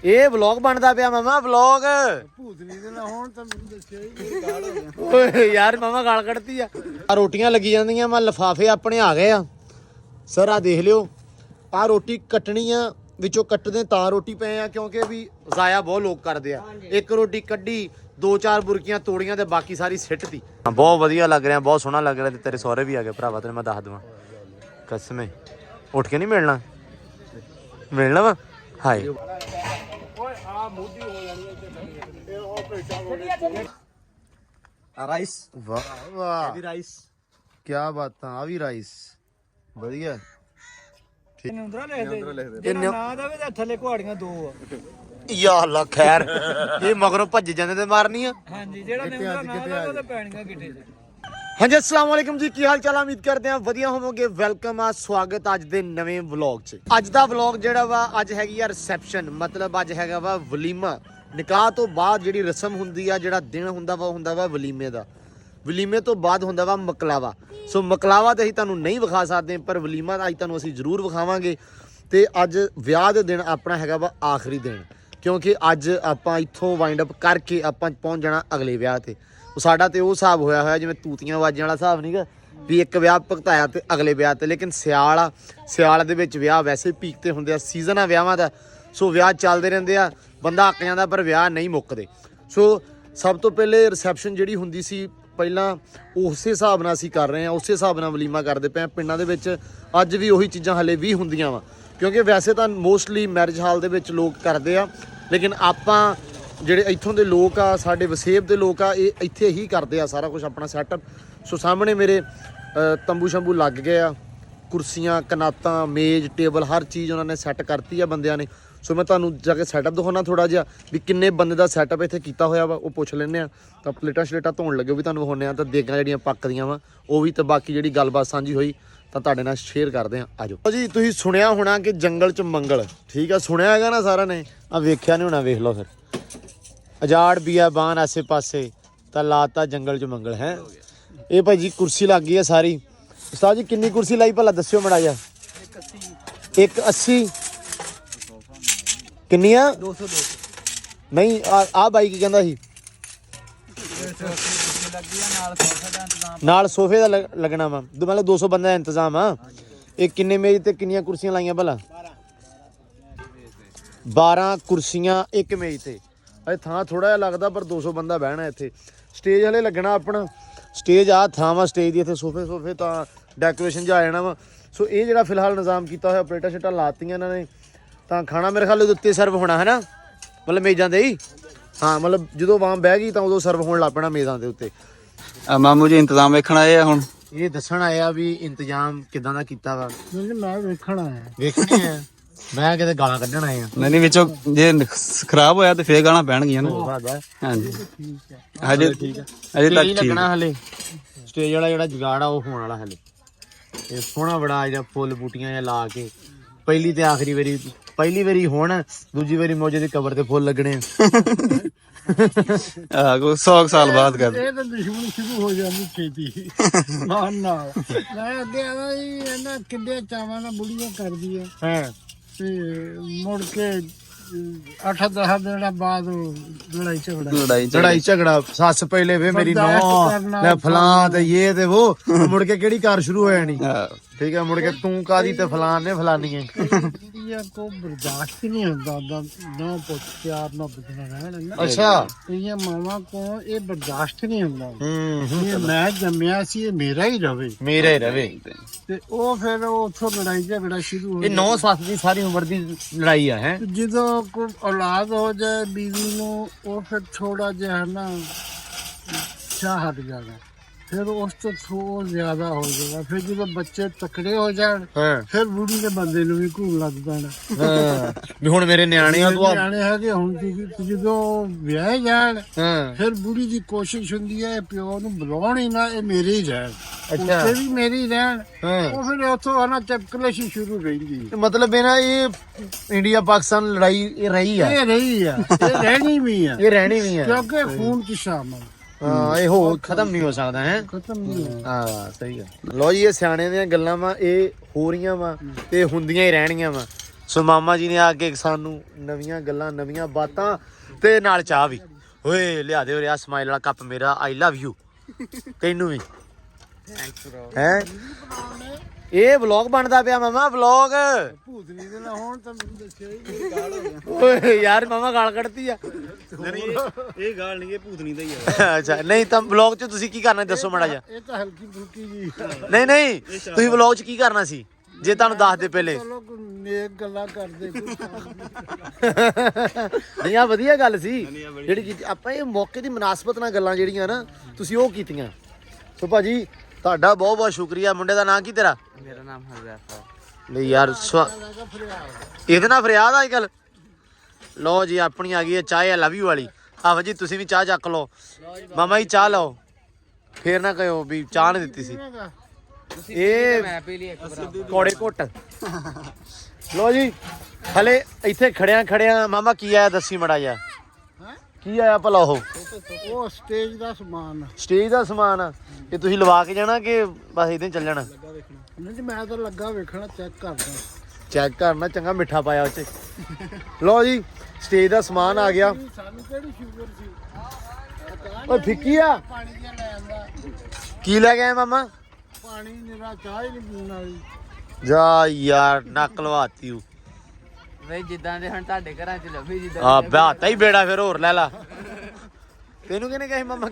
ਇਹ ਵਲੌਗ ਬਣਦਾ ਪਿਆ ਮਾਮਾ ਵਲੌਗ। ਭੂਤਨੀ ਦੇ ਨਾ ਹੁਣ ਤਾਂ ਮੈਨੂੰ ਦੱਸਿਆ ਹੀ ਗਾਲ ਹੋ ਗਿਆ। ਓਏ ਯਾਰ ਮਾਮਾ ਗਾਲ ਕੱਢਤੀ ਆ। ਰੋਟੀਆਂ ਲੱਗੀ ਜਾਂਦੀਆਂ ਮੈਂ ਲਿਫਾਫੇ ਆਪਣੇ ਆ ਗਏ ਆ ਸਰ। ਆ ਦੇਖ ਲਿਓ ਆ ਰੋਟੀ ਕੱਟਣੀ ਆ ਵਿੱਚੋਂ ਕੱਟਦੇ ਤਾਂ ਰੋਟੀ ਪਏ ਆ ਕਿਉਂਕਿ ਵੀ ਜ਼ਾਇਆ ਬਹੁਤ ਲੋਕ ਕਰਦੇ ਆ। ਇੱਕ ਰੋਟੀ ਕੱਢੀ 2-4 ਬੁਰਕੀਆਂ ਤੋੜੀਆਂ ਤੇ ਬਾਕੀ ਸਾਰੀ ਸਿੱਟਤੀ। ਬਹੁਤ ਵਧੀਆ ਲੱਗ ਰਿਹਾ ਬਹੁਤ ਸੋਹਣਾ ਲੱਗ ਰਿਹਾ ਤੇ ਤੇਰੇ ਸਹੁਰੇ ਵੀ ਆ ਗਏ ਭਰਾਵਾ ਤੈਨੂੰ ਮੈਂ ਦੱਸ ਦਵਾਂ ਕਸਮੇ। ਉੱਠ ਕੇ ਨਹੀਂ ਮਿਲਣਾ ਮਿਲਣਾ ਵਾ ਹਾਏ। ਰਾਈਸ ਵਾਹ ਵਾਹ ਰਾਈਸ ਕੀ ਬਾਤਾਂ। ਆ ਵੀ ਰਾਈਸ ਵਧੀਆ। ਨਿੰਦਰਾ ਲਿਖਦੇ ਜਿਹੜਾ ਨਾ ਦੇਵੇ ਤਾਂ ਥੱਲੇ ਕੁਹਾੜੀਆਂ 2 ਆ। ਯਾ ਅੱਲਾ ਖੈਰ ਇਹ ਮਗਰੋਂ ਭੱਜ ਜਾਂਦੇ ਤੇ ਮਾਰਨੀ ਆ। ਹਾਂਜੀ ਜਿਹੜਾ ਨਿੰਦਰਾ ਨਾ ਦੇਵੇ ਤਾਂ ਪੈਣੀਆਂ ਗਿੱਟੇ 'ਚ। ਹਾਂਜੀ अस्सलाम वालेकुम जी, ਕੀ ਹਾਲ ਚਾਲ ਆ? ਉਮੀਦ ਕਰਦੇ ਆ ਵਧੀਆ ਹੋਵੋਗੇ। ਵੈਲਕਮ ਆ, ਸਵਾਗਤ ਅੱਜ ਦੇ ਨਵੇਂ ਵਲੌਗ 'ਚ। ਅੱਜ ਦਾ ਵਲੌਗ ਜਿਹੜਾ ਵਾ ਅੱਜ ਹੈਗੀ ਆ ਰਿਸੈਪਸ਼ਨ, ਮਤਲਬ ਅੱਜ ਹੈਗਾ ਵਾ ਵਲੀਮਾ। ਨਿਕਾਹ ਤੋਂ ਬਾਅਦ ਜਿਹੜੀ ਰਸਮ ਹੁੰਦੀ ਆ, ਜਿਹੜਾ ਦਿਨ ਹੁੰਦਾ ਵਾ ਵਲੀਮੇ ਦਾ। ਵਲੀਮੇ ਤੋਂ ਬਾਅਦ ਹੁੰਦਾ ਵਾ ਮਕਲਾਵਾ। ਸੋ ਮਕਲਾਵਾ ਤੇ ਅਸੀਂ ਤੁਹਾਨੂੰ ਨਹੀਂ ਵਿਖਾ ਸਕਦੇ ਪਰ ਵਲੀਮਾ ਅੱਜ ਤੁਹਾਨੂੰ ਅਸੀਂ ਜ਼ਰੂਰ ਵਿਖਾਵਾਂਗੇ। ਤੇ ਅੱਜ ਵਿਆਹ ਦੇ ਦਿਨ ਆਪਣਾ ਹੈਗਾ ਵਾ ਆਖਰੀ ਦਿਨ, ਕਿਉਂਕਿ ਅੱਜ ਆਪਾਂ ਇੱਥੋਂ ਵਾਈਂਡ ਅਪ ਕਰਕੇ ਆਪਾਂ ਪਹੁੰਚ ਜਾਣਾ ਅਗਲੇ ਵਿਆਹ ਤੇ। ਸਾਡਾ ਤੇ ਉਹ ਹਿਸਾਬ ਹੋਇਆ ਜਿਵੇਂ ਤੂਤੀਆਂ ਵਾਜਣ ਵਾਲਾ ਹਿਸਾਬ ਨਹੀਂਗਾ ਵੀ ਇੱਕ ਵਿਆਹ ਭੁਗਤਾਇਆ ਤੇ ਅਗਲੇ ਵਿਆਹ ਤੇ। ਲੇਕਿਨ ਸਿਆਲ ਦੇ ਵਿੱਚ ਵਿਆਹ ਵੈਸੇ ਪੀਕ ਤੇ ਹੁੰਦੇ ਆ, ਸੀਜ਼ਨ ਆ ਵਿਆਹਾਂ ਦਾ। ਸੋ ਵਿਆਹ ਚੱਲਦੇ ਰਹਿੰਦੇ ਆ, ਬੰਦਾ ਅੱਕ ਜਾਂਦਾ ਪਰ ਵਿਆਹ ਨਹੀਂ ਮੁੱਕਦੇ। ਸੋ ਸਭ ਤੋਂ ਪਹਿਲੇ ਰਿਸੈਪਸ਼ਨ ਜਿਹੜੀ ਹੁੰਦੀ ਸੀ ਪਹਿਲਾਂ ਉਸੇ ਹਿਸਾਬ ਨਾਲ ਅਸੀਂ ਕਰ ਰਹੇ ਹਾਂ, ਉਸੇ ਹਿਸਾਬ ਨਾਲ ਵਲੀਮਾ ਕਰਦੇ ਪਏ ਹਾਂ। ਪਿੰਡਾਂ ਦੇ ਵਿੱਚ ਅੱਜ ਵੀ ਉਹੀ ਚੀਜ਼ਾਂ ਹਲੇ ਵੀ ਹੁੰਦੀਆਂ ਵਾ, ਕਿਉਂਕਿ ਵੈਸੇ ਤਾਂ ਮੋਸਟਲੀ ਮੈਰਿਜ ਹਾਲ ਦੇ ਵਿੱਚ ਲੋਕ ਕਰਦੇ ਆ, ਲੇਕਿਨ ਆਪਾਂ ਜਿਹੜੇ ਇੱਥੋਂ ਦੇ ਲੋਕ ਆ, ਸਾਡੇ ਵਸੇਬ ਦੇ ਲੋਕ ਆ, ਇਹ ਇੱਥੇ ਹੀ ਕਰਦੇ ਆ ਸਾਰਾ ਕੁਝ ਆਪਣਾ ਸੈਟਅਪ। ਸੋ ਸਾਹਮਣੇ ਮੇਰੇ ਤੰਬੂ ਸ਼ੰਬੂ ਲੱਗ ਗਏ ਆ, ਕੁਰਸੀਆਂ ਕਨਾਤਾਂ ਮੇਜ਼ ਟੇਬਲ ਹਰ ਚੀਜ਼ ਉਹਨਾਂ ਨੇ ਸੈੱਟ ਕਰਤੀ ਆ ਬੰਦਿਆਂ ਨੇ। ਸੋ ਮੈਂ ਤੁਹਾਨੂੰ ਜਾ ਕੇ ਸੈਟਅਪ ਦਿਖਾਉਣਾ ਥੋੜਾ ਜਿਹਾ ਵੀ ਕਿੰਨੇ ਬੰਦੇ ਦਾ ਸੈਟਅਪ ਇੱਥੇ ਕੀਤਾ ਹੋਇਆ ਵਾ, ਉਹ ਪੁੱਛ ਲੈਂਦੇ ਆ। ਤਾਂ ਪਲੇਟਾਂ ਸ਼ਲੇਟਾਂ ਧੋਣ ਲੱਗੇ ਉਹ ਵੀ ਤੁਹਾਨੂੰ ਵਿਖਾਉਂਦੇ ਆ, ਤਾਂ ਦੇਗਾਂ ਜਿਹੜੀਆਂ ਪੱਕਦੀਆਂ ਵਾ ਉਹ ਵੀ, ਤੇ ਬਾਕੀ ਜਿਹੜੀ ਗੱਲਬਾਤ ਸਾਂਝੀ ਹੋਈ ਤਾਂ ਤੁਹਾਡੇ ਨਾਲ ਸ਼ੇਅਰ ਕਰਦੇ ਆ। ਆਜੋ ਜੀ। ਤੁਸੀਂ ਸੁਣਿਆ ਹੋਣਾ ਕਿ ਜੰਗਲ 'ਚ ਮੰਗਲ, ਠੀਕ ਆ, ਸੁਣਿਆ ਹੈਗਾ ਨਾ ਸਾਰਿਆਂ ਨੇ? ਆ ਵੇਖਿਆ ਨਹੀਂ ਹੋਣਾ, ਵੇਖ ਲਓ ਫਿਰ। ਅਜਾੜ ਬੀਆਬਾਨ ਆਸੇ ਪਾਸੇ ਤਾਂ ਲਾਤਾ ਜੰਗਲ 'ਚ ਮੰਗਲ ਹੈ। ਇਹ ਭਾਈ ਜੀ ਕੁਰਸੀ ਲੱਗ ਗਈ ਹੈ ਸਾਰੀ। ਉਸਤਾਦ ਜੀ ਕਿੰਨੀ ਕੁਰਸੀ ਲਾਈ ਭਲਾ ਦੱਸਿਓ ਮੜਾ ਜਾ। 180 ਕਿੰਨੀਆਂ? 200 ਨਹੀਂ ਆ ਬਾਈ ਕੀ ਕਹਿੰਦਾ ਸੀ? ਨਾਲ ਸੋਫੇ ਦਾ ਲੱਗਣਾ ਵਾ, ਮਤਲਬ 200 ਬੰਦੇ ਦਾ ਇੰਤਜ਼ਾਮ ਆ। ਇਹ ਕਿੰਨੇ ਮੇਜ਼ ਤੇ ਕਿੰਨੀਆਂ ਕੁਰਸੀਆਂ ਲਾਈਆਂ ਭਲਾ? 12 ਕੁਰਸੀਆਂ ਇੱਕ ਮੇਜ਼ ਤੇ। ਅਜੇ ਥਾਂ ਥੋੜਾ ਜਿਹਾ ਲੱਗਦਾ ਪਰ 200 ਬੰਦਾ ਬਹਿਣਾ ਇੱਥੇ। ਸਟੇਜ ਹਲੇ ਲੱਗਣਾ ਆਪਣਾ, ਸਟੇਜ ਆ ਥਾਂ ਵਾ ਸਟੇਜ ਦੀ, ਇੱਥੇ ਸੋਫੇ ਤਾਂ ਡੈਕੋਰੇਸ਼ਨ 'ਚ ਆ ਜਾਣਾ ਵਾ। ਸੋ ਇਹ ਜਿਹੜਾ ਫਿਲਹਾਲ ਨਿਜ਼ਾਮ ਕੀਤਾ ਹੋਇਆ, ਪਲੇਟਾਂ ਸ਼ੇਟਾਂ ਲਾਤੀਆਂ ਇਹਨਾਂ ਨੇ, ਤਾਂ ਖਾਣਾ ਮੇਰੇ ਖਿਆਲ ਉਹਦੇ ਉੱਤੇ ਸਰਵ ਹੋਣਾ ਹੈ ਨਾ, ਮਤਲਬ ਮੇਜ਼ਾਂ ਤੇ ਹੀ। ਹਾਂ ਮਤਲਬ ਜਦੋਂ ਵਾਮ ਬਹਿ ਗਈ ਤਾਂ ਉਦੋਂ ਸਰਵ ਹੋਣ ਲੱਗ ਪੈਣਾ ਮੇਜ਼ਾਂ ਦੇ ਉੱਤੇ। ਮਾਮੂ ਜੀ ਇੰਤਜ਼ਾਮ ਵੇਖਣ ਆਏ ਆ ਹੁਣ। ਇਹ ਦੱਸਣ ਆਇਆ ਵੀ ਇੰਤਜ਼ਾਮ ਕਿਦਾਂ ਦਾ ਕੀਤਾ ਵਾ। ਮੈਂ ਵੇਖਣ ਆਇਆ। ਵੇਖਣੇ ਆ, ਮੈਂ ਕਿਤੇ ਗਾਲਾਂ ਕੱਢਣ ਆਏ ਆ। ਨਹੀਂ ਵਿੱਚੋਂ ਜੇ ਖਰਾਬ ਹੋਇਆ ਤੇ ਫੇਰ ਗਾਲਾਂ ਪੈਣਗੀਆਂ ਨਾ। ਹਾਂਜੀ ਹਜੇ ਠੀਕ ਹੈ, ਹਜੇ ਤੱਕ ਠੀਕ ਲੱਗਣਾ ਹਲੇ। ਸਟੇਜ ਵਾਲਾ ਜਿਹੜਾ ਜੁਗਾੜ ਆ ਉਹ ਹੋਣ ਵਾਲਾ ਹਲੇ। ਇਹ ਸੋਹਣਾ ਬੜਾ ਜਿਹੜਾ ਫੁੱਲ ਬੂਟੀਆਂ ਜਿਹਾ ਲਾ ਕੇ ਪਹਿਲੀ ਤੇ ਆਖਰੀ ਵਾਰੀ, ਪਹਿਲੀ ਵਾਰੀ ਹੁਣ ਦੂਜੀ ਵਾਰੀ ਮੌਜੇ ਦੀ ਕਬਰ ਤੇ ਫੁੱਲ ਲੱਗਣੇ ਆ ਕੋਈ 100 ਸਾਲ ਬਾਅਦ ਕਰ। ਇਹ ਤਾਂ ਦੁਸ਼ਮਣੀ ਸ਼ੁਰੂ ਹੋ ਜਾਂਦੀ ਛੇਤੀ ਨਾਲ। ਮੈਂ ਅੱਗੇ ਆਦਾ ਜੀ ਇਹਨਾਂ ਕਿੱਡੇ ਚਾਵਾਂ ਨਾਲ ਬੁੜੀਆਂ ਕਰਦੀ ਆ ਹਾਂ, ਤੇ ਮੁੜ ਕੇ 8-10 ਦਿਨਾਂ ਬਾਅਦ ਲੜਾਈ ਝਗੜਾ ਸੱਸ ਪਹਿਲੇ ਵੇ ਮੇਰੀ ਨੌ ਲੈ ਫਲਾਂ ਤੇ ਇਹ ਤੇ ਉਹ, ਮੁੜ ਕੇ ਕਿਹੜੀ ਕਾਰ ਸ਼ੁਰੂ ਹੋ ਜਾਣੀ। ਠੀਕ ਹੈ, ਮੁੜ ਕੇ ਤੂੰ ਕਾਦੀ ਤੇ ਫਲਾਨ ਨੇ ਫਲਾਨੀਆਂ। ਕੋ ਬਰਦਾਸ਼ਤ ਨਹੀਂ ਹੁੰਦਾ ਨਾ ਪੁੱਤ ਪਿਆਰ ਨਾਲ ਬਚਣਾ ਰਹਿਣ। ਅੱਛਾ ਇਹ ਮਾਵਾਂ ਕੋ ਇਹ ਬਰਦਾਸ਼ਤ ਨਹੀਂ ਹੁੰਦਾ। ਮੈਂ ਜੰਮਿਆ ਸੀ ਇਹ ਮੇਰਾ ਹੀ ਰਵੇ, ਮੇਰਾ ਹੀ ਰਵੇ। ਤੇ ਉਹ ਫਿਰ ਉੱਥੋਂ ਲੜਾਈ ਝਗੜਾ ਸ਼ੁਰੂ ਹੋ ਇਹ ਨੌ ਸੱਸ ਦੀ ਸਾਰੀ ਉਮਰ ਦੀ ਲੜਾਈ ਆ ਹੈ। ਜਦੋਂ ਕੋਈ ਔਲਾਦ ਹੋ ਜਾਏ ਬੀਵੀ ਨੂੰ, ਉਹ ਫਿਰ ਥੋੜਾ ਜਿਹਾ ਨਾ ਚਾਹ ਹਟ ਜਾਣਾ, ਫਿਰ ਉਸ ਤੋਂ ਥੋੜਾ ਜ਼ਿਆਦਾ ਹੋ ਜਾਏਗਾ। ਫਿਰ ਜਦੋਂ ਬੱਚੇ ਤਕੜੇ ਹੋ ਜਾਣ ਫਿਰ ਬੁੜੀ ਦੇ ਬੰਦੇ ਨੂੰ ਵੀ ਘੂਰ ਲੱਗ ਪੈਣਾ ਵੀ ਹੁਣ ਮੇਰੇ ਨਿਆਣੇ ਆ, ਤੂੰ ਨਿਆਣੇ ਹੈਗੇ ਹੁਣ। ਜਦੋਂ ਵਿਆਹ ਜਾਣ ਫਿਰ ਬੁੜੀ ਦੀ ਕੋਸ਼ਿਸ਼ ਹੁੰਦੀ ਹੈ ਪਿਓ ਨੂੰ ਬੁਲਾਉਣ ਹੀ ਨਾ, ਇਹ ਮੇਰੇ ਹੀ ਰਹਿਣ, ਉੱਥੇ ਵੀ ਮੇਰੇ ਹੀ ਰਹਿਣ। ਉਹ ਫਿਰ ਉੱਥੋਂ ਆਣਾ ਚਪਕਲੇਸ਼ੀ ਸ਼ੁਰੂ ਰਹਿੰਦੀ। ਮਤਲਬ ਇਹ ਨਾ ਇਹ ਇੰਡੀਆ ਪਾਕਿਸਤਾਨ ਲੜਾਈ ਇਹ ਰਹੀ ਆ, ਇਹ ਰਹਿਣੀ ਵੀ ਆ, ਇਹ ਰਹਿਣੀ ਵੀ ਆ, ਕਿਉਂਕਿ ਖੂਨ ਚ ਸ਼ਾਮਲ। ਹਾਂ ਇਹ ਹੋ ਖਤਮ ਨਹੀਂ ਹੋ ਸਕਦਾ ਹੈ। ਖਤਮ ਨਹੀਂ। ਹਾਂ ਸਹੀ ਹੈ। ਲੋ ਜੀ ਇਹ ਸਿਆਣੇ ਦੀਆਂ ਗੱਲਾਂ ਵਾ, ਇਹ ਹੋ ਰਹੀਆਂ ਵਾ ਤੇ ਹੁੰਦੀਆਂ ਹੀ ਰਹਿਣੀਆਂ ਵਾ। ਸੋ ਮਾਮਾ ਜੀ ਨੇ ਆ ਕੇ ਸਾਨੂੰ ਨਵੀਆਂ ਗੱਲਾਂ ਨਵੀਆਂ ਬਾਤਾਂ ਤੇ ਨਾਲ ਚਾਹ ਵੀ। ਓਏ ਲਿਆ ਦੇ ਰਿਆ ਸਮਾਈਲ ਵਾਲਾ ਕੱਪ ਮੇਰਾ, ਆਈ ਲਵ ਯੂ। ਤੈਨੂੰ ਵੀ ਥੈਂਕਸ ਬ్రో। ਹੈ ਇਹ ਵਲੌਗ ਬਣਦਾ ਪਿਆ ਮਾਮਾ, ਵਲੌਗ। ਭੂਤਨੀ ਦੇ ਨਾ ਹੋਣ ਤਾਂ ਮੈਨੂੰ ਦੱਸਿਓ ਹੀ ਗਾਲ ਹੋ ਗਿਆ। ਓਏ ਯਾਰ ਮਾਮਾ ਗਾਲ ਕੱਢਤੀ ਆ। ਇਹ ਗਾਲ ਨਹੀਂ, ਇਹ ਭੂਤਨੀ ਦਾ ਹੀ ਆ। ਅੱਛਾ ਨਹੀਂ ਤਾਂ ਵਲੌਗ 'ਚ ਤੁਸੀਂ ਕੀ ਕਰਨਾ ਦੱਸੋ ਮਾੜਾ ਜਿਹਾ। ਇਹ ਤਾਂ ਹਲਕੀ ਫੁਲਕੀ ਜੀ। ਨਹੀਂ ਨਹੀਂ ਤੁਸੀਂ ਵਲੌਗ 'ਚ ਕੀ ਕਰਨਾ ਸੀ ਜੇ ਤੁਹਾਨੂੰ ਦੱਸ ਦੇ ਪਹਿਲੇ। ਚਲੋ ਕੋਈ ਨੇਕ ਗੱਲਾਂ ਕਰਦੇ ਨਹੀਂ ਆ ਵਧੀਆ ਗੱਲ ਸੀ ਜਿਹੜੀ ਚੀਜ਼ ਆਪਾਂ ਇਹ ਮੌਕੇ ਦੀ ਮੁਨਾਸਬਤ ਨਾਲ ਗੱਲਾਂ ਜਿਹੜੀਆਂ ਨਾ ਤੁਸੀਂ ਉਹ ਕੀਤੀਆਂ। ਸੋ ਭਾਜੀ ਤੁਹਾਡਾ ਬਹੁਤ ਬਹੁਤ ਸ਼ੁਕਰੀਆ। ਮੁੰਡੇ ਦਾ ਨਾਂ ਕੀ ਤੇਰਾ? ਮੇਰਾ ਨਾਮ ਹਰਜ਼ੈਫਾ। ਨਹੀਂ ਯਾਰ ਇਹਦੇ ਨਾਲ ਫਰਿਆਦ ਆ ਅੱਜ ਕੱਲ। ਲਓ ਜੀ ਆਪਣੀ ਆ ਗਈ ਹੈ ਚਾਹ ਆ ਲਵ ਯੂ ਵਾਲੀ। ਆਹੋ ਜੀ ਤੁਸੀਂ ਵੀ ਚਾਹ ਚੱਕ ਲਓ। ਮਾਮਾ ਜੀ ਚਾਹ ਲਓ, ਫੇਰ ਨਾ ਕਹਿਓ ਵੀ ਚਾਹ ਨਹੀਂ ਦਿੱਤੀ ਸੀ। ਇਹ ਮੈਂ ਪੀ ਲਈ ਇੱਕ ਬਰਾਬਰ। ਕੋੜੇ ਘੁੱਟ। ਲੋ ਜੀ ਹਲੇ ਇੱਥੇ ਖੜਿਆ ਮਾਮਾ ਕੀ ਆਇਆ ਦੱਸੀ ਮੜਾ ਜਾ। ਕੀ ਆਇਆ ਭਲਾ? ਉਹ ਸਟੇਜ ਦਾ ਸਮਾਨ। ਸਟੇਜ ਦਾ ਸਮਾਨ ਆ ਇਹ ਤੁਸੀਂ ਲਵਾ ਕੇ ਜਾਣਾ ਕਿ ਬਸ ਇਦਾਂ ਚੱਲ ਜਾਣਾ? ਨਹੀਂ ਜੀ ਮੈਂ ਤਾਂ ਲੱਗਾ ਵੇਖਣਾ, ਚੈੱਕ ਕਰਦਾ। ਚੈੱਕ ਕਰਨਾ, ਚੰਗਾ ਮਿੱਠਾ ਪਾਇਆ ਉਹ 'ਚ। ਲੋ ਜੀ ਸਟੇਜ ਦਾ ਸਮਾਨ ਆ ਗਿਆ। ਸਾਨੂੰ ਕਿਹੜੀ ਸ਼ੂਗਰ ਸੀ? ਓਏ ਫਿੱਕੀ ਆ। ਪਾਣੀ ਦੀਆਂ ਲੈ ਆਂਦਾ। ਕੀ ਲੈ ਕੇ ਆਇਆ ਮਾਮਾ? ਪਾਣੀ ਮੇਰਾ ਚਾਹ ਹੀ ਨਹੀਂ ਪੀਣ ਵਾਲੀ। ਜਾ ਯਾਰ ਨੱਕ ਲਵਾਤੀ ਉਹ। ਬਈ ਜਿੱਦਾਂ ਦੇ ਹੁਣ ਤੁਹਾਡੇ ਘਰਾਂ 'ਚ ਲੱਭੀ ਜਿੱਦਾਂ ਆ ਬਾਤਾ ਹੀ ਬੇੜਾ ਫਿਰ ਹੋਰ ਲੈ ਲਾ। ਤੈਨੂੰ ਕਿਹਨੇ ਕਹੇ ਮਾਮਾ?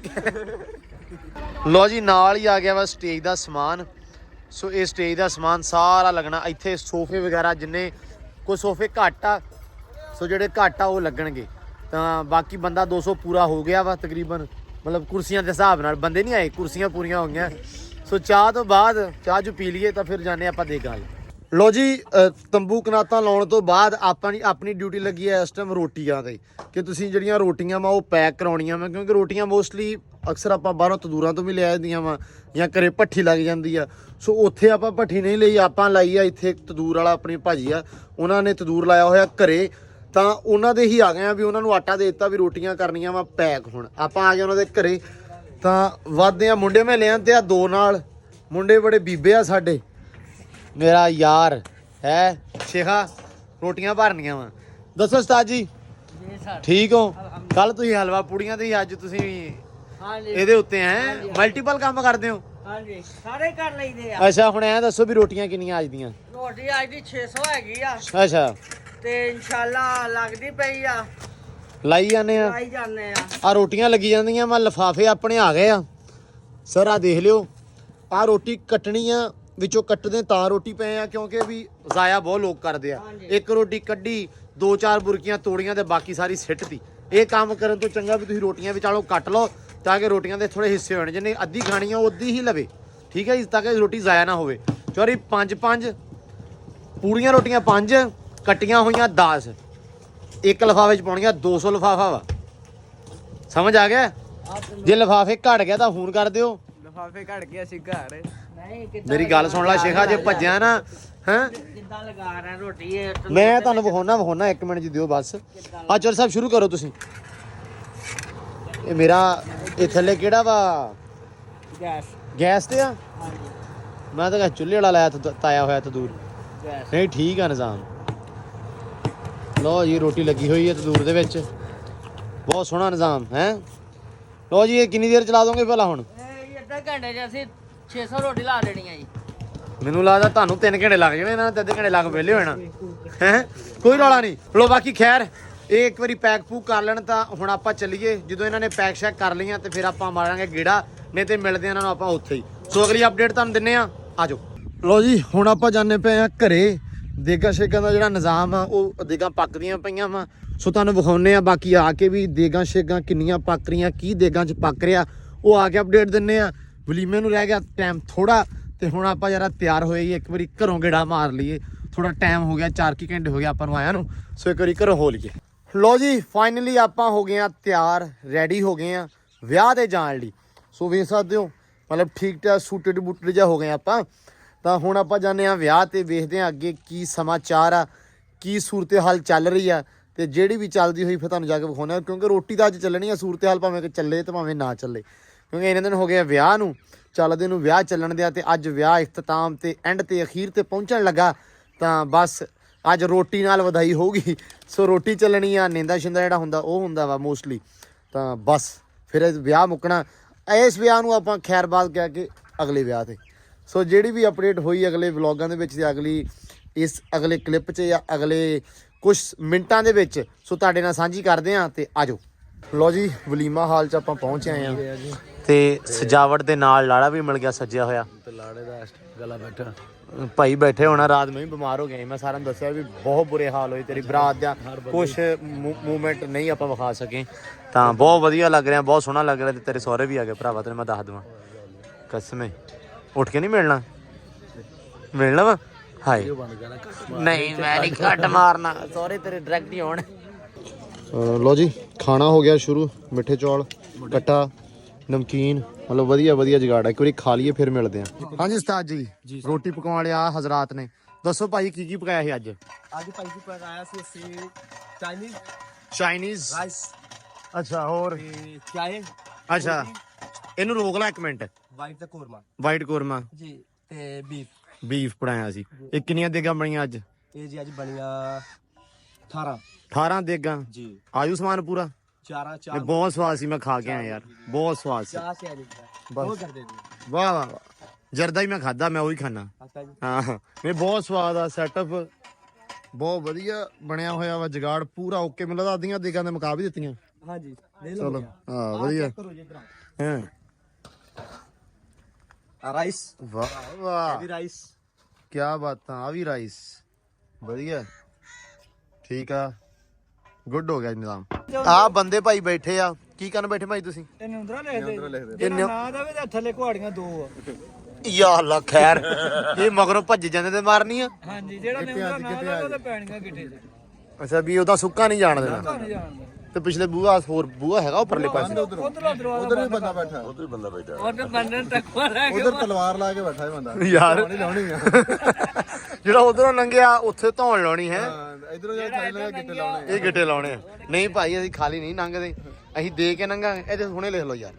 ਲੋ ਜੀ ਨਾਲ ਹੀ ਆ ਗਿਆ ਵਾ ਸਟੇਜ ਦਾ ਸਮਾਨ। ਸੋ ਇਹ ਸਟੇਜ ਦਾ ਸਮਾਨ ਸਾਰਾ ਲੱਗਣਾ ਇੱਥੇ। ਸੋਫੇ ਵਗੈਰਾ ਜਿੰਨੇ ਕੋਈ ਸੋਫੇ ਘੱਟ ਆ, ਸੋ ਜਿਹੜੇ ਘੱਟ ਆ ਉਹ ਲੱਗਣਗੇ। ਤਾਂ ਬਾਕੀ ਬੰਦਾ 200 ਪੂਰਾ ਹੋ ਗਿਆ ਵਾ ਤਕਰੀਬਨ, ਮਤਲਬ ਕੁਰਸੀਆਂ ਦੇ ਹਿਸਾਬ ਨਾਲ ਬੰਦੇ ਨਹੀਂ ਆਏ, ਕੁਰਸੀਆਂ ਪੂਰੀਆਂ ਹੋ ਗਈਆਂ। ਸੋ ਚਾਹ ਤੋਂ ਬਾਅਦ ਚਾਹ ਜੋ ਪੀ ਲਈਏ ਤਾਂ ਫਿਰ ਜਾਣੇ ਆਪਾਂ ਦੇਖਾਂਗੇ। ਲੋ ਜੀ ਤੰਬੂ ਕਨਾਤਾਂ ਲਾਉਣ ਤੋਂ ਬਾਅਦ ਆਪਣੀ ਡਿਊਟੀ ਲੱਗੀ ਹੈ ਇਸ ਟਾਈਮ ਰੋਟੀਆਂ ਤੇ, ਕਿ ਤੁਸੀਂ ਜਿਹੜੀਆਂ ਰੋਟੀਆਂ ਵਾ ਉਹ ਪੈਕ ਕਰਾਉਣੀਆਂ ਵਾ, ਕਿਉਂਕਿ ਰੋਟੀਆਂ ਮੋਸਟਲੀ ਅਕਸਰ ਆਪਾਂ ਬਾਹਰੋਂ ਤੰਦੂਰਾਂ ਤੋਂ ਵੀ ਲੈ ਆਉਂਦੀਆਂ ਵਾ ਜਾਂ ਘਰੇ ਭੱਠੀ ਲੱਗ ਜਾਂਦੀ ਆ। ਸੋ ਉੱਥੇ ਆਪਾਂ ਭੱਠੀ ਨਹੀਂ ਲਈ, ਆਪਾਂ ਲਾਈ ਆ ਇੱਥੇ ਤੰਦੂਰ ਵਾਲਾ ਆਪਣੀ ਭਾਜੀ ਆ, ਉਹਨਾਂ ਨੇ ਤੰਦੂਰ ਲਾਇਆ ਹੋਇਆ ਘਰੇ। ਤਾਂ ਉਹਨਾਂ ਦੇ ਹੀ ਆ ਗਏ ਆ ਵੀ ਉਹਨਾਂ ਨੂੰ ਆਟਾ ਦੇ ਦਿੱਤਾ ਵੀ ਰੋਟੀਆਂ ਕਰਨੀਆਂ ਵਾ ਪੈਕ। ਹੁਣ ਆਪਾਂ ਆ ਗਏ ਉਹਨਾਂ ਦੇ ਘਰੇ ਤਾਂ ਵੱਧਦੇ ਆ। ਮੁੰਡੇ ਮੈਂ ਲਿਆਂ ਤੇ ਆ ਦੋ ਨਾਲ ਮੁੰਡੇ ਬੜੇ ਬੀਬੇ ਆ ਸਾਡੇ। ਮੇਰਾ ਯਾਰ ਹੈ ਸ਼ੇਖਾ, ਰੋਟੀਆਂ ਭਰਨੀਆਂ ਵਾ। ਦੱਸੋ ਉਸਤਾਦ ਜੀ ਠੀਕ ਹੋ? ਕੱਲ ਤੁਸੀਂ ਹਲਵਾ ਪੂੜੀਆਂ ਤੇ ਅੱਜ ਤੁਸੀਂ ਇਹਦੇ ਉੱਤੇ ਹੈ ਮਲਟੀਪਲ ਕੰਮ ਕਰਦੇ ਹੋ? ਹਾਂਜੀ ਸਾਰੇ ਕਰ ਲਈਦੇ ਆ। ਅੱਛਾ ਹੁਣ ਐ ਦੱਸੋ ਵੀ ਰੋਟੀਆਂ ਕਿੰਨੀਆਂ ਅੱਜ ਦੀਆਂ? ਰੋਟੀ ਅੱਜ ਦੀ 600 ਹੈਗੀ ਆ ਅੱਛਾ ਤੇ ਇਨਸ਼ਾਅੱਲਾ ਲੱਗਦੀ ਪਈ ਆ, ਲਾਈ ਜਾਂਦੇ ਆ। ਲਾਈ ਜਾਂਦੇ ਆ। ਆ ਰੋਟੀਆਂ ਲੱਗੀ ਜਾਂਦੀਆਂ। ਮੈਂ ਲਿਫਾਫੇ ਆਪਣੇ ਆ ਗਏ ਆ ਸਰ, ਆ ਦੇਖ ਲਿਓ। ਆ ਰੋਟੀ ਕੱਟਣੀ ਆ, ਵਿੱਚੋਂ ਕੱਟਦੇ ਤਾਂ ਰੋਟੀ ਪਏ ਆ ਕਿਉਂਕਿ ਵੀ ਜ਼ਾਇਆ ਬਹੁਤ ਲੋਕ ਕਰਦੇ ਆ। ਇੱਕ ਰੋਟੀ ਕੱਢੀ, 2-4 ਬੁਰਕੀਆਂ ਤੋੜੀਆਂ ਤੇ ਬਾਕੀ ਸਾਰੀ ਸਿੱਟਤੀ। ਇਹ ਕੰਮ ਕਰਨ ਤੋਂ ਚੰਗਾ ਵੀ ਤੁਸੀਂ ਰੋਟੀਆਂ ਵਿਚਾਲੋ ਕੱਟ ਲਓ ਤਾਂ ਕਿ ਰੋਟੀਆਂ ਦੇ ਥੋੜੇ ਹਿੱਸੇ ਹੋਣ। ਜਿੰਨੇ ਅੱਧੀ ਖਾਣੀ ਆ ਉਹ ਅੱਧੀ ਹੀ ਲਵੇ, ਠੀਕ ਹੈ ਜੀ, ਤਾਂ ਕਿ ਰੋਟੀ ਜ਼ਾਇਆ ਨਾ ਹੋਵੇ। ਚੋਰੀ 5 ਪੂਰੀਆਂ ਰੋਟੀਆਂ 5 ਕੱਟੀਆਂ ਹੋਈਆਂ 10 ਇੱਕ ਲਿਫਾਫੇ 'ਚ ਪਾਉਣੀਆਂ। 200 ਲਿਫਾਫਾ ਵਾ, ਸਮਝ ਆ ਗਿਆ? ਜੇ ਲਿਫਾਫੇ ਘਟ ਗਿਆ ਤਾਂ ਫੋਨ ਕਰ ਦਿਓ। ਲਿਫਾਫੇ ਘੜ ਕੇ ਅਸੀਂ ਘਰ। ਨਹੀਂ ਕਿੱਦਾਂ ਮੇਰੀ ਗੱਲ ਸੁਣ ਲੈ ਸ਼ੇਖਾ, ਜੇ ਭੱਜਿਆ ਨਾ ਹੈਂ ਕਿੱਦਾਂ ਲਗਾ ਰਿਹਾ ਰੋਟੀ ਇਹ ਮੈਂ ਤੁਹਾਨੂੰ ਵਿਖਾਉਣਾ 1 ਮਿੰਟ ਜੀ ਦਿਓ ਬਸ। ਆ ਚੋਰ ਸਾਹਿਬ ਸ਼ੁਰੂ ਕਰੋ ਤੁਸੀਂ। ਇਹ ਮੇਰਾ ਇਹ ਥੱਲੇ ਕਿਹੜਾ ਵਾ? ਗੈਸ। ਗੈਸ ਤੇ ਆ? ਹਾਂਜੀ ਮੈਂ ਤਾਂ ਚੁੱਲ੍ਹੇ ਵਾਲਾ ਲਾਇਆ ਤਾਇਆ ਹੋਇਆ ਤੰਦੂਰ। ਗੈਸ। ਨਹੀਂ ਠੀਕ ਆ ਨਿਜ਼ਾਮ। ਲਓ ਜੀ ਰੋਟੀ ਲੱਗੀ ਹੋਈ ਹੈ ਤੰਦੂਰ ਦੇ ਵਿੱਚ, ਬਹੁਤ ਸੋਹਣਾ ਨਿਜ਼ਾਮ ਹੈ। ਲਓ ਜੀ ਇਹ ਕਿੰਨੀ ਦੇਰ ਚਲਾ ਦੋਗੇ ਪਹਿਲਾਂ? ਹੁਣ ਇਹ ਅੱਧਾ ਘੰਟੇ 'ਚ ਅਸੀਂ 600 ਰੋਟੀ ਲਾ ਦੇਣੀ ਆ ਜੀ। ਮੈਨੂੰ ਲੱਗਦਾ ਤੁਹਾਨੂੰ 3 ਘੰਟੇ ਲੱਗ ਜਾਣੇ, ਇਹਨਾਂ ਨੂੰ 3 ਘੰਟੇ ਲੱਗ ਵਿਹਲੇ ਹੋਣਾ ਹੈ। ਕੋਈ ਰੌਲਾ ਨਹੀਂ। ਲੋ ਬਾਕੀ ਖੈਰ ਇਹ ਇੱਕ ਵਾਰੀ ਪੈਕ ਪੂਕ ਕਰ ਲੈਣ ਤਾਂ ਹੁਣ ਆਪਾਂ ਚੱਲੀਏ। ਜਦੋਂ ਇਹਨਾਂ ਨੇ ਪੈਕ ਸ਼ੈਕ ਕਰ ਲਈਆਂ ਤੇ ਫਿਰ ਆਪਾਂ ਮਾਰਾਂਗੇ ਗੇੜਾ, ਨਹੀਂ ਤੇ ਮਿਲਦੇ ਇਹਨਾਂ ਨੂੰ ਆਪਾਂ ਉੱਥੇ ਹੀ। ਸੋ ਅਗਲੀ ਅਪਡੇਟ ਤੁਹਾਨੂੰ ਦਿੰਨੇ ਆ, ਆਜੋ। ਲੋ ਜੀ ਹੁਣ ਆਪਾਂ ਜਾਂਦੇ ਪਏ ਆ ਘਰੇ। ਦੇਗਾ ਸ਼ੇਕਾਂ ਦਾ ਜਿਹੜਾ ਨਿਜ਼ਾਮ ਆ ਉਹ ਦੇਗਾ ਪੱਕਦੀਆਂ ਪਈਆਂ ਵਾ, ਸੋ ਤੁਹਾਨੂੰ ਵਿਖਾਉਨੇ ਆ। ਬਾਕੀ ਆ ਕੇ ਵੀ ਦੇਗਾ ਸ਼ੇਕਾਂ ਕਿੰਨੀਆਂ ਪੱਕ ਰਹੀਆਂ, ਕੀ ਦੇਗਾਂ 'ਚ ਪੱਕ ਰਿਹਾ, ਉਹ ਆ ਕੇ ਅਪਡੇਟ ਦਿੰਨੇ ਆ। ਵਲੀਮੇ ਨੂੰ ਰਹਿ ਗਿਆ ਟਾਈਮ ਥੋੜਾ, ਤੇ ਹੁਣ ਆਪਾਂ ਜਰਾ ਤਿਆਰ ਹੋਏ ਇੱਕ ਵਾਰੀ ਘਰੋਂ ਗੇੜਾ ਮਾਰ ਲਈਏ। ਥੋੜਾ ਟਾਈਮ ਹੋ ਗਿਆ, 4 ਘੰਟੇ ਹੋ ਗਏ ਆਪਾਂ ਨੂੰ ਆਇਆ ਨੂੰ, ਸੋ ਇੱਕ ਵਾਰੀ ਘਰੋਂ ਹੋ ਲਈਏ। ਲੋ ਜੀ ਫਾਈਨਲੀ ਆਪਾਂ ਹੋ ਗਏ ਆ ਤਿਆਰ, ਰੈਡੀ ਹੋ ਗਏ ਆ ਵਿਆਹ ਤੇ ਜਾਣ ਲਈ। ਸੋ ਵੇਖ ਸਕਦੇ ਹੋ ਮਤਲਬ ਠੀਕ ਠਾਕ ਸੂਟਡ ਬੂਟਡ ਜਿਹਾ ਹੋ ਗਏ ਆਪਾਂ। ਤਾਂ ਹੁਣ ਆਪਾਂ ਜਾਂਦੇ ਆ ਵਿਆਹ ਤੇ, ਵੇਖਦੇ ਆ ਅੱਗੇ ਕੀ ਸਮਾਚਾਰ ਆ, ਕੀ ਸੂਰਤ ਹਾਲ ਚੱਲ ਰਹੀ ਆ, ਤੇ ਜਿਹੜੀ ਵੀ ਚੱਲਦੀ ਹੋਈ ਫਿਰ ਤੁਹਾਨੂੰ ਜਾ ਕੇ ਵਿਖਾਉਣਾ। ਕਿਉਂਕਿ ਰੋਟੀ ਤਾਂ ਅੱਜ ਚੱਲਣੀ ਆ, ਸੂਰਤ ਹਾਲ ਭਾਵੇਂ ਕਿ ਚੱਲੇ ਤੇ ਭਾਵੇਂ ਨਾ ਚੱਲੇ, ਕਿਉਂਕਿ ਇਹਨਾਂ ਦਿਨ ਹੋ ਗਏ ਆ ਵਿਆਹ ਨੂੰ, ਚੱਲਦੇ ਨੂੰ ਵਿਆਹ ਚੱਲਣ ਦਿਆ। ਤੇ ਅੱਜ ਵਿਆਹ ਇਖਤਤਾਮ ਤੇ ਐਂਡ ਤੇ ਅਖੀਰ ਤੇ ਪਹੁੰਚਣ ਲੱਗਾ। ਤਾਂ ਬਸ ਅੱਜ ਰੋਟੀ ਨਾਲ ਵਧਾਈ ਹੋਊਗੀ। ਸੋ ਰੋਟੀ ਚੱਲਣੀ ਆ, ਨਿੰਦਾ ਸ਼ਿੰਦਾ ਜਿਹੜਾ ਹੁੰਦਾ ਉਹ ਹੁੰਦਾ ਵਾ ਮੋਸਟਲੀ। ਤਾਂ ਬਸ ਫਿਰ ਇਹ ਵਿਆਹ ਮੁੱਕਣਾ। ਇਸ ਵਿਆਹ ਨੂੰ ਆਪਾਂ ਖੈਰਬਾਦ ਕਹਿ ਕੇ ਅਗਲੇ ਵਿਆਹ ਤੇ। ਸੋ ਜਿਹੜੀ ਵੀ ਅਪਡੇਟ ਹੋਈ ਅਗਲੇ ਵਲੌਗਾਂ ਦੇ ਵਿੱਚ ਤੇ ਅਗਲੇ ਕਲਿੱਪ 'ਚ ਜਾਂ ਅਗਲੇ ਕੁਝ ਮਿੰਟਾਂ ਦੇ ਵਿੱਚ ਸੋ ਤੁਹਾਡੇ ਨਾਲ ਸਾਂਝੀ ਕਰਦੇ ਹਾਂ। ਤੇ ਆਜੋ ਲਓ ਜੀ, ਵਲੀਮਾ ਹਾਲ 'ਚ ਆਪਾਂ ਪਹੁੰਚ ਆਏ ਆ ਤੇ ਸਜਾਵਟ ਦੇ ਨਾਲ ਲਾੜਾ ਵੀ ਮਿਲ ਗਿਆ ਸੱਜਿਆ ਹੋਇਆ। ਤੇ ਲਾੜੇ ਦਾ ਗਲਾ ਬੈਠਾ ਭਾਈ ਬੈਠੇ ਹੋਣਾ। ਰਾਤ ਮੈਂ ਵੀ ਬਿਮਾਰ ਹੋ ਗਿਆ। ਮੈਂ ਸਾਰਿਆਂ ਨੂੰ ਦੱਸਿਆ ਵੀ ਬਹੁਤ ਬੁਰੇ ਹਾਲ ਹੋਏ ਤੇਰੀ ਬਰਾਤ ਦਾ। ਕੁਛ ਮੂਵਮੈਂਟ ਨਹੀਂ ਆਪਾਂ ਵਿਖਾ ਸਕੇ। ਤਾਂ ਬਹੁਤ ਵਧੀਆ ਲੱਗ ਰਿਹਾ, ਬਹੁਤ ਸੋਹਣਾ ਲੱਗ ਰਿਹਾ। ਤੇ ਤੇਰੇ ਸਹੁਰੇ ਵੀ ਆ ਗਏ ਭਰਾਵਾ, ਤੈਨੂੰ ਮੈਂ ਦੱਸ ਦੇਵਾਂ ਕਸਮੇ। ਉੱਠ ਕੇ ਨਹੀਂ ਮਿਲਣਾ ਵਾ। ਹਾਏ ਨਹੀਂ, ਮੈਂ ਨਹੀਂ ਘੱਟ ਮਾਰਨਾ, ਸਹੁਰੇ ਤੇਰੇ ਡਾਇਰੈਕਟ ਹੀ ਆਉਣ। ਲਓ ਜੀ, ਖਾਣਾ ਹੋ ਗਿਆ ਸ਼ੁਰੂ। ਮਿੱਠੇ ਚੌਲ, ਕੱਟਾ, ਨਮਕੀਨ, ਮਤਲਬ ਵਧੀਆ ਜੁਗਾੜ ਹੈ। ਇੱਕ ਵਾਰੀ ਖਾ ਲਈਏ ਫਿਰ ਮਿਲਦੇ ਹਾਂ। ਹਾਂਜੀ ਉਸਤਾਦ ਜੀ, ਰੋਟੀ ਪਕਾਉਣ ਵਾਲੇ ਆ ਹਜ਼ਰਾਤ ਨੇ। ਦੱਸੋ ਭਾਈ ਕੀ ਪਕਾਇਆ ਸੀ ਅੱਜ? ਅੱਜ ਭਾਈ ਜੀ ਪਕਾਇਆ ਸੀ ਅਸੀਂ ਚਾਈਨੀਜ਼ ਰਾਈਸ ਅੱਛਾ, ਹੋਰ ਤੇ ਚਾਏ ਅੱਛਾ। ਇਹਨੂੰ ਰੋਕ ਲੈ ਇੱਕ ਮਿੰਟ। ਵਾਈਟ ਦਾ ਕੋਰਮਾ ਵਾਈਟ ਕੋਰਮਾ ਜੀ ਤੇ ਬੀਫ ਬਣਾਇਆ ਸੀ। ਇਹ ਕਿੰਨੀਆਂ ਦੇਗਾਂ ਬਣੀਆਂ ਅੱਜ? ਇਹ ਜੀ ਅੱਜ ਬਣੀਆਂ 18 ਦੇਗਾਂ ਜੀ। ਆਜੂ ਸਮਾਨ ਪੂਰਾ। ਇਹ ਬਹੁਤ ਸਵਾਦ ਸੀ, ਮੈਂ ਖਾ ਕੇ ਆਇਆ ਯਾਰ, ਬਹੁਤ ਸਵਾਦ ਸੀ। ਚਾਹ ਸੇ ਆ ਜੀ ਉਹ ਕਰ ਦੇ ਦੀ ਵਾਹ ਜਰਦਾ ਹੀ ਮੈਂ ਖਾਦਾ, ਮੈਂ ਉਹੀ ਖਾਣਾ। ਆਤਾ ਜੀ ਹਾਂ ਇਹ ਬਹੁਤ ਸਵਾਦ ਆ। ਸੈਟਅਪ ਬਹੁਤ ਵਧੀਆ ਬਣਿਆ ਹੋਇਆ ਵਾ, ਜਗਾੜ ਪੂਰਾ ਓਕੇ। ਮੈਨੂੰ ਲੱਗਦਾ ਅੱਧੀਆਂ ਦੇਗਾਂ ਦੇ ਮੁਕਾ ਵੀ ਦਿੱਤੀਆਂ। ਹਾਂ ਜੀ ਲੈ ਲਓ। ਚਲੋ ਹਾਂ ਵਧੀਆ। ਕਰੋ ਜੀ ਇਧਰ ਹਾਂ ਰਾਈਸ ਵਾਹ ਵੀ ਰਾਈਸ ਕੀ ਬਾਤਾਂ। ਆ ਵੀ ਰਾਈਸ ਵਧੀਆ, ਠੀਕ ਆ, ਗੁੱਡ ਹੋ ਗਿਆ ਨਿਜ਼ਾਮ। ਆ ਬੰਦੇ ਭਾਈ ਬੈਠੇ ਆ, ਕੀ ਕਰਨ ਬੈਠੇ ਭਾਈ ਤੁਸੀਂ? ਇਹ ਨਿੰਦਰਾ ਲਿਖਦੇ ਇਹ ਨਾ ਦਾ ਵੀ ਥੱਲੇ ਕੁਹਾੜੀਆਂ 2 ਆ। ਯਾ ਅੱਲਾ ਖੈਰ, ਇਹ ਮਗਰੋਂ ਭੱਜ ਜਾਂਦੇ ਤੇ ਮਾਰਨੀ ਆ। ਹਾਂਜੀ, ਜਿਹੜਾ ਨਿੰਦਰਾ ਨਾ ਦਾ ਉਹਦੇ ਪੈਣੀਆਂ ਗਿੱਟੇ 'ਚ। ਅੱਛਾ ਵੀ ਉਹਦਾ ਸੁੱਕਾ ਨਹੀਂ ਜਾਣ ਦੇਣਾ। ਨਹੀਂ ਜਾਣਦਾ। ਤੇ ਪਿਛਲੇ ਹੋਰ ਬੂਹਾ ਹੈਗਾ ਉੱਪਰਲੇ ਪਾਸੇ? ਉਧਰਲਾ ਦਰਵਾਜ਼ਾ ਉਧਰ ਵੀ ਬੰਦਾ ਬੈਠਾ ਉਹਨੇ ਬੰਦਨ ਤੱਕਵਾ ਲੈ ਕੇ ਉਧਰ ਤਲਵਾਰ ਲਾ ਕੇ ਬੈਠਾ ਹੈ ਬੰਦਾ। ਯਾਰ ਲਾਉਣੀ ਆ ਜਿਹੜਾ ਉਧਰੋਂ ਲੰਘਿਆ ਉੱਥੇ ਧੌਣ ਲਾਉਣੀ ਹੈ। ਇਧਰੋਂ ਜਿਹੜਾ ਚੱਲ ਰਿਹਾ ਗਿੱਟੇ ਲਾਉਣੇ ਇਹ ਗਿੱਟੇ ਲਾਉਣੇ ਆ। ਨਹੀਂ ਭਾਈ ਅਸੀਂ ਖਾਲੀ ਨਹੀਂ ਲੰਘਦੇ, ਅਸੀਂ ਦੇ ਕੇ ਲੰਘਾਂਗੇ। ਇਹਦੇ ਹੁਣੇ ਲਿਖ ਲਓ ਯਾਰ।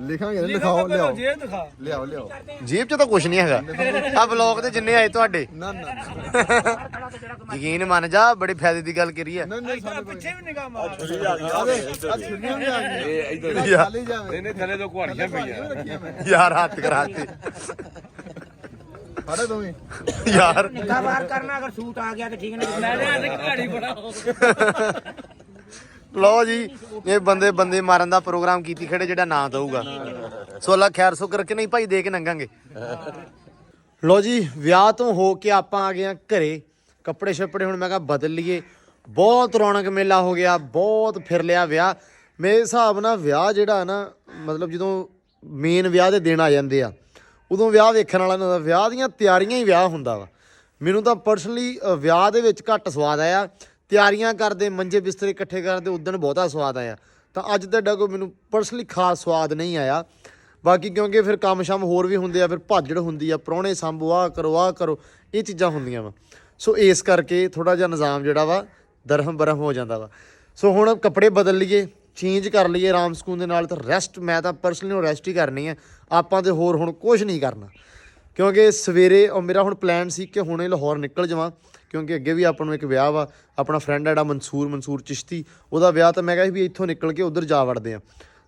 ਲਿਖਾਂਗੇ ਲਿਖਾਓ ਲਿਆਓ ਜੇ ਦਿਖਾ ਲਿਆਓ ਜੇਬ 'ਚ ਤਾਂ ਕੁਝ ਨਹੀਂ ਹੈਗਾ। ਆ ਬਲੌਗ ਤੇ ਜਿੰਨੇ ਆਏ ਤੁਹਾਡੇ ਨਾ ਯਕੀਨ ਮੰਨ ਜਾ, ਬੜੀ ਫਾਇਦੇ ਦੀ ਗੱਲ ਕਰੀ ਹੈ। ਪਿੱਛੇ ਵੀ ਨਿਗਾਹ ਮਾਰ। ਆ ਛੁਰੀਆਂ ਵੀ ਆ ਗਈਆਂ ਇਧਰ ਖਾਲੀ ਜਾਵੇ ਇਹਨੇ ਥੱਲੇ ਤੋਂ ਕੁਹਾੜੀਆਂ ਪਈਆਂ ਯਾਰ ਹੱਥ ਕਰਾਤੇ ਫੜੇ ਤੂੰ ਵੀ ਯਾਰ। ਬਾਹਰ ਕਰਨਾ, ਅਗਰ ਸੂਟ ਆ ਗਿਆ ਤਾਂ ਠੀਕ ਨਹੀਂ। ਮੈਂ ਤੇ ਘੜੀ ਬਣਾਓ। ਲਓ ਜੀ, ਇਹ ਬੰਦੇ ਮਾਰਨ ਦਾ ਪ੍ਰੋਗਰਾਮ ਕੀਤੀ ਖੜੇ, ਜਿਹੜਾ ਨਾਂ ਦਊਗਾ। ਸੋ ਅੱਲਾ ਖੈਰ ਸੋ ਕਰਕੇ ਨਹੀਂ ਭਾਈ, ਦੇ ਕੇ ਲੰਘਾਂਗੇ। ਲਓ ਜੀ, ਵਿਆਹ ਤੋਂ ਹੋ ਕੇ ਆਪਾਂ ਆ ਗਏ ਆ ਘਰੇ। ਕੱਪੜੇ ਛੱਪੜੇ ਹੁਣ ਮੈਂ ਕਿਹਾ ਬਦਲ ਲਈਏ। ਬਹੁਤ ਰੌਣਕ ਮੇਲਾ ਹੋ ਗਿਆ, ਬਹੁਤ ਫਿਰ ਲਿਆ ਵਿਆਹ। ਮੇਰੇ ਹਿਸਾਬ ਨਾਲ ਵਿਆਹ ਜਿਹੜਾ ਨਾ, ਮਤਲਬ ਜਦੋਂ ਮੇਨ ਵਿਆਹ ਦੇ ਦਿਨ ਆ ਜਾਂਦੇ ਆ, ਉਦੋਂ ਵਿਆਹ ਵੇਖਣ ਵਾਲਾ ਨਾ, ਵਿਆਹ ਦੀਆਂ ਤਿਆਰੀਆਂ ਹੀ ਵਿਆਹ ਹੁੰਦਾ ਵਾ। ਮੈਨੂੰ ਤਾਂ ਪਰਸਨਲੀ ਵਿਆਹ ਦੇ ਵਿੱਚ ਘੱਟ ਸਵਾਦ ਆਇਆ। ਤਿਆਰੀਆਂ ਕਰਦੇ, ਮੰਜੇ ਬਿਸਤਰੇ ਇਕੱਠੇ ਕਰਦੇ, ਉਦੋਂ ਬਹੁਤਾ ਸਵਾਦ ਆਇਆ। ਤਾਂ ਅੱਜ ਤੁਹਾਡਾ ਕੋਈ ਮੈਨੂੰ ਪਰਸਨਲੀ ਖਾਸ ਸਵਾਦ ਨਹੀਂ ਆਇਆ। ਬਾਕੀ ਕਿਉਂਕਿ ਫਿਰ ਕੰਮ ਸ਼ਮ ਹੋਰ ਵੀ ਹੁੰਦੇ ਆ, ਫਿਰ ਭਾਜੜ ਹੁੰਦੀ ਆ, ਪ੍ਰਾਹੁਣੇ ਸਾਂਭੋ, ਆਹ ਕਰੋ, ਇਹ ਚੀਜ਼ਾਂ ਹੁੰਦੀਆਂ ਵਾ। ਸੋ ਇਸ ਕਰਕੇ ਥੋੜਾ ਜਿਹਾ ਨਿਜ਼ਾਮ ਜਿਹੜਾ ਵਾ ਦਰਹਮ ਬਰਹਮ ਹੋ ਜਾਂਦਾ ਵਾ। ਸੋ ਹੁਣ ਕੱਪੜੇ ਬਦਲ ਲਈਏ, ਚੇਂਜ ਕਰ ਲਈਏ ਆਰਾਮ ਸਕੂਨ ਦੇ ਨਾਲ। ਤਾਂ ਰੈਸਟ, ਮੈਂ ਤਾਂ ਪਰਸਨਲੀ ਰੈਸਟ ਹੀ ਕਰਨੀ ਹੈ ਆਪਾਂ, ਤੇ ਹੋਰ ਹੁਣ ਕੁਝ ਨਹੀਂ ਕਰਨਾ। ਕਿਉਂਕਿ ਸਵੇਰੇ ਮੇਰਾ ਹੁਣ ਪਲਾਨ ਸੀ ਕਿ ਹੁਣੇ ਲਾਹੌਰ ਨਿਕਲ ਜਾਵਾਂ, ਕਿਉਂਕਿ ਅੱਗੇ ਵੀ ਆਪਾਂ ਨੂੰ ਇੱਕ ਵਿਆਹ ਵਾ। ਆਪਣਾ ਫਰੈਂਡ ਜਿਹੜਾ ਮਨਸੂਰ ਚਿਸ਼ਤੀ, ਉਹਦਾ ਵਿਆਹ। ਤਾਂ ਮੈਂ ਕਿਹਾ ਵੀ ਇੱਥੋਂ ਨਿਕਲ ਕੇ ਉੱਧਰ ਜਾ ਵੜਦੇ ਆ।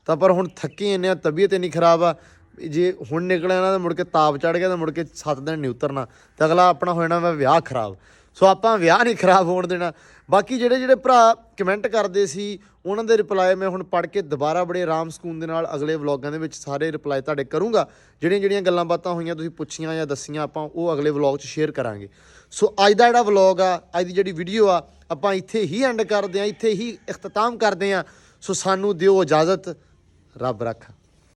ਤਾਂ ਪਰ ਹੁਣ ਥੱਕੇ ਇੰਨੇ ਆ, ਤਬੀਅਤ ਇੰਨੀ ਖਰਾਬ ਆ, ਜੇ ਹੁਣ ਨਿਕਲਿਆ ਨਾ ਤਾਂ ਮੁੜ ਕੇ ਤਾਪ ਚੜ ਗਿਆ, ਤਾਂ ਮੁੜ ਕੇ 7 ਦਿਨ ਨਹੀਂ ਉਤਰਨਾ, ਤਾਂ ਅਗਲਾ ਆਪਣਾ ਹੋ ਜਾਣਾ ਵਾ ਵਿਆਹ ਖਰਾਬ। ਸੋ ਆਪਾਂ ਵਿਆਹ ਨਹੀਂ ਖਰਾਬ ਹੋਣ ਦੇਣਾ। ਬਾਕੀ ਜਿਹੜੇ ਭਰਾ ਕਮੈਂਟ ਕਰਦੇ ਸੀ, ਉਹਨਾਂ ਦੇ ਰਿਪਲਾਈ ਮੈਂ ਹੁਣ ਪੜ੍ਹ ਕੇ ਦੁਬਾਰਾ ਬੜੇ ਆਰਾਮ ਸਕੂਨ ਦੇ ਨਾਲ ਅਗਲੇ ਵਲੌਗਾਂ ਦੇ ਵਿੱਚ ਸਾਰੇ ਰਿਪਲਾਈ ਤੁਹਾਡੇ ਕਰੂੰਗਾ। ਜਿਹੜੀਆਂ ਗੱਲਾਂ ਬਾਤਾਂ ਹੋਈਆਂ ਤੁਸੀਂ ਪੁੱਛੀਆਂ ਜਾਂ ਦੱਸੀਆਂ, ਆਪਾਂ ਉਹ ਅਗਲੇ ਵਲੌਗ 'ਚ ਸ਼ੇਅਰ ਕਰਾਂਗੇ। ਸੋ ਅੱਜ ਦਾ ਜਿਹੜਾ ਵਲੌਗ ਆ, ਅੱਜ ਦੀ ਜਿਹੜੀ ਵੀਡੀਓ ਆ, ਆਪਾਂ ਇੱਥੇ ਹੀ ਐਂਡ ਕਰਦੇ ਹਾਂ, ਇੱਥੇ ਹੀ ਇਖਤਤਾਮ ਕਰਦੇ ਹਾਂ। ਸੋ ਸਾਨੂੰ ਦਿਓ ਇਜਾਜ਼ਤ, ਰੱਬ ਰੱਖਾ।